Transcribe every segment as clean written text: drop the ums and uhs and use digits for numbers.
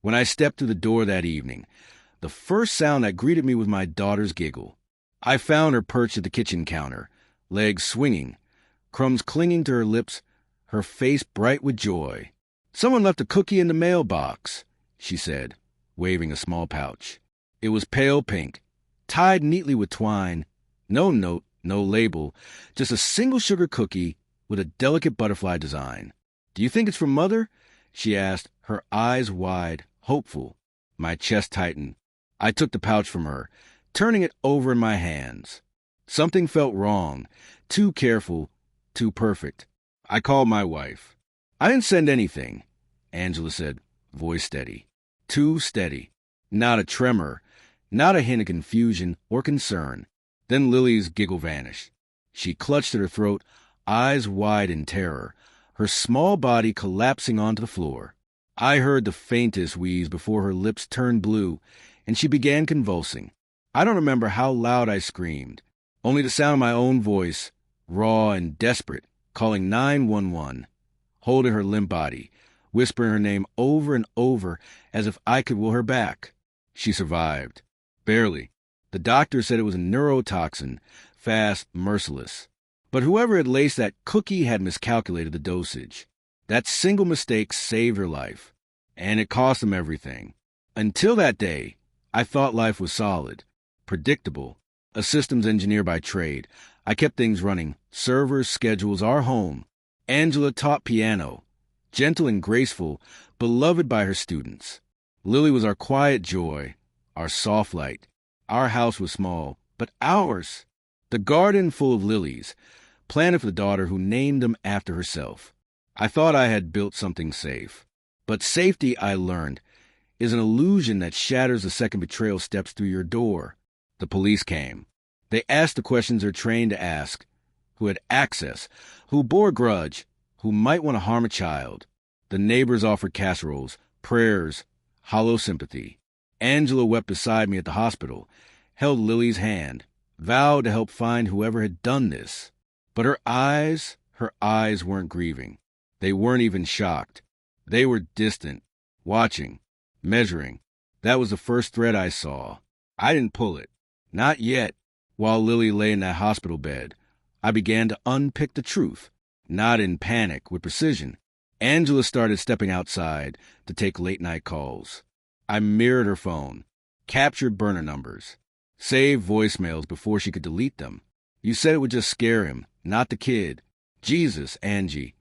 When I stepped through the door that evening, the first sound that greeted me was my daughter's giggle. I found her perched at the kitchen counter, legs swinging, crumbs clinging to her lips, her face bright with joy. "Someone left a cookie in the mailbox," she said, waving a small pouch. It was pale pink, tied neatly with twine. No note, no label, just a single sugar cookie with a delicate butterfly design. "Do you think it's from Mother?" she asked, her eyes wide, hopeful. My chest tightened. I took the pouch from her, turning it over in my hands. Something felt wrong, too careful, too perfect. I called my wife. "I didn't send anything," Angela said, voice steady. Too steady. Not a tremor, not a hint of confusion or concern. Then Lily's giggle vanished. She clutched at her throat, eyes wide in terror, her small body collapsing onto the floor. I heard the faintest wheeze before her lips turned blue, and she began convulsing. I don't remember how loud I screamed, only the sound of my own voice, raw and desperate, calling 911, holding her limp body, whispering her name over and over as if I could will her back. She survived. Barely. The doctor said it was a neurotoxin, fast, merciless. But whoever had laced that cookie had miscalculated the dosage. That single mistake saved her life. And it cost him everything. Until that day, I thought life was solid, predictable, a systems engineer by trade. I kept things running, servers, schedules, our home. Angela taught piano, gentle and graceful, beloved by her students. Lily was our quiet joy, our soft light. Our house was small, but ours. The garden full of lilies, planted for the daughter who named them after herself. I thought I had built something safe. But safety, I learned, is an illusion that shatters the second betrayal steps through your door. The police came. They asked the questions they're trained to ask. Who had access? Who bore a grudge? Who might want to harm a child? The neighbors offered casseroles, prayers, hollow sympathy. Angela wept beside me at the hospital, held Lily's hand, vowed to help find whoever had done this. But her eyes weren't grieving. They weren't even shocked. They were distant, watching, measuring. That was the first thread I saw. I didn't pull it. Not yet. While Lily lay in that hospital bed, I began to unpick the truth, not in panic, with precision. Angela started stepping outside to take late-night calls. I mirrored her phone, captured burner numbers, saved voicemails before she could delete them. "You said it would just scare him, not the kid." Jesus, Angie.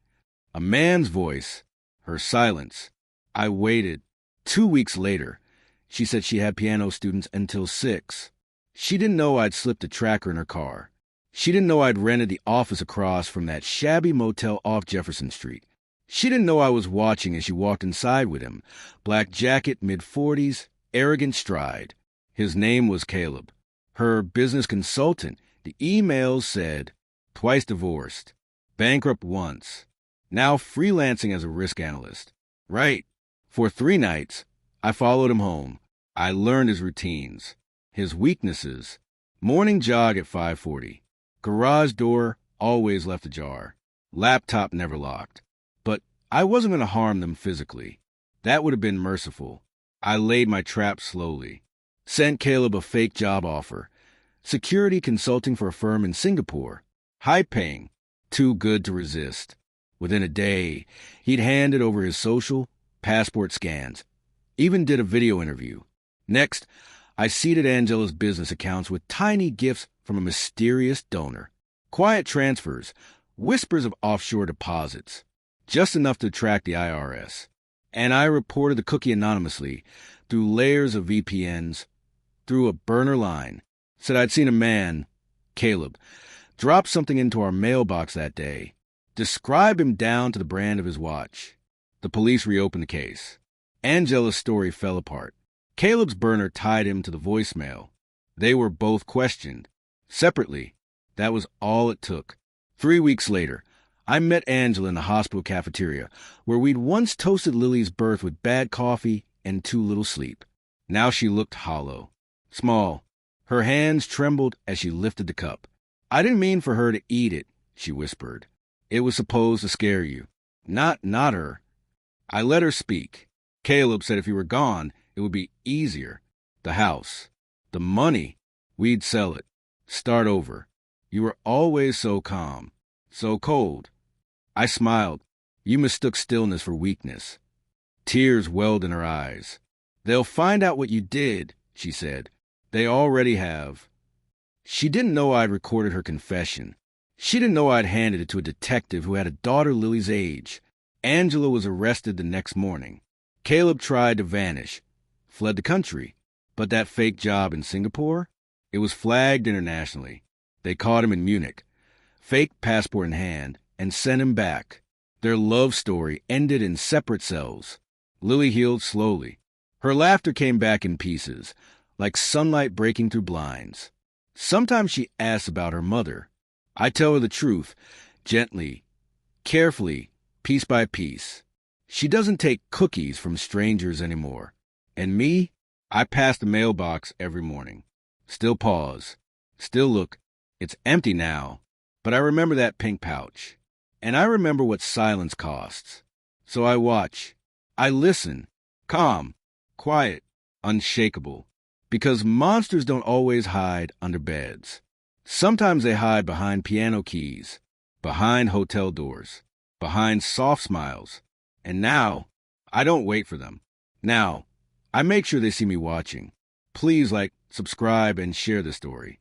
A man's voice, her silence. I waited. 2 weeks later, she said she had piano students until 6. She didn't know I'd slipped a tracker in her car. She didn't know I'd rented the office across from that shabby motel off Jefferson Street. She didn't know I was watching as she walked inside with him. Black jacket, mid-40s, arrogant stride. His name was Caleb. Her business consultant. The emails said, twice divorced, bankrupt once, now freelancing as a risk analyst. Right. For 3 nights, I followed him home. I learned his routines, his weaknesses. Morning jog at 5:40. Garage door always left ajar. Laptop never locked. But I wasn't going to harm them physically. That would have been merciful. I laid my trap slowly. Sent Caleb a fake job offer. Security consulting for a firm in Singapore. High paying. Too good to resist. Within a day, he'd handed over his social, passport scans. Even did a video interview. Next, I seeded Angela's business accounts with tiny gifts from a mysterious donor. Quiet transfers, whispers of offshore deposits. Just enough to attract the IRS. And I reported the cookie anonymously, through layers of VPNs, through a burner line. Said I'd seen a man, Caleb, drop something into our mailbox that day. Describe him down to the brand of his watch. The police reopened the case. Angela's story fell apart. Caleb's burner tied him to the voicemail. They were both questioned. Separately. That was all it took. 3 weeks later, I met Angela in the hospital cafeteria, where we'd once toasted Lily's birth with bad coffee and too little sleep. Now she looked hollow, small. Her hands trembled as she lifted the cup. "I didn't mean for her to eat it," she whispered. "It was supposed to scare you." Not her. I let her speak. Caleb said if you were gone, it would be easier. The house. The money. We'd sell it. Start over. You were always so calm. So cold. I smiled. You mistook stillness for weakness. Tears welled in her eyes. They'll find out what you did, she said. They already have. She didn't know I'd recorded her confession. She didn't know I'd handed it to a detective who had a daughter Lily's age. Angela was arrested the next morning. Caleb tried to vanish, fled the country. But that fake job in Singapore? It was flagged internationally. They caught him in Munich, fake passport in hand, and sent him back. Their love story ended in separate cells. Lily healed slowly. Her laughter came back in pieces, like sunlight breaking through blinds. Sometimes she asks about her mother. I tell her the truth, gently, carefully, piece by piece. She doesn't take cookies from strangers anymore. And me, I pass the mailbox every morning. Still pause. Still look. It's empty now. But I remember that pink pouch. And I remember what silence costs. So I watch. I listen. Calm. Quiet. Unshakable. Because monsters don't always hide under beds. Sometimes they hide behind piano keys. Behind hotel doors. Behind soft smiles. And now, I don't wait for them. Now, I make sure they see me watching. Please like, subscribe, and share the story.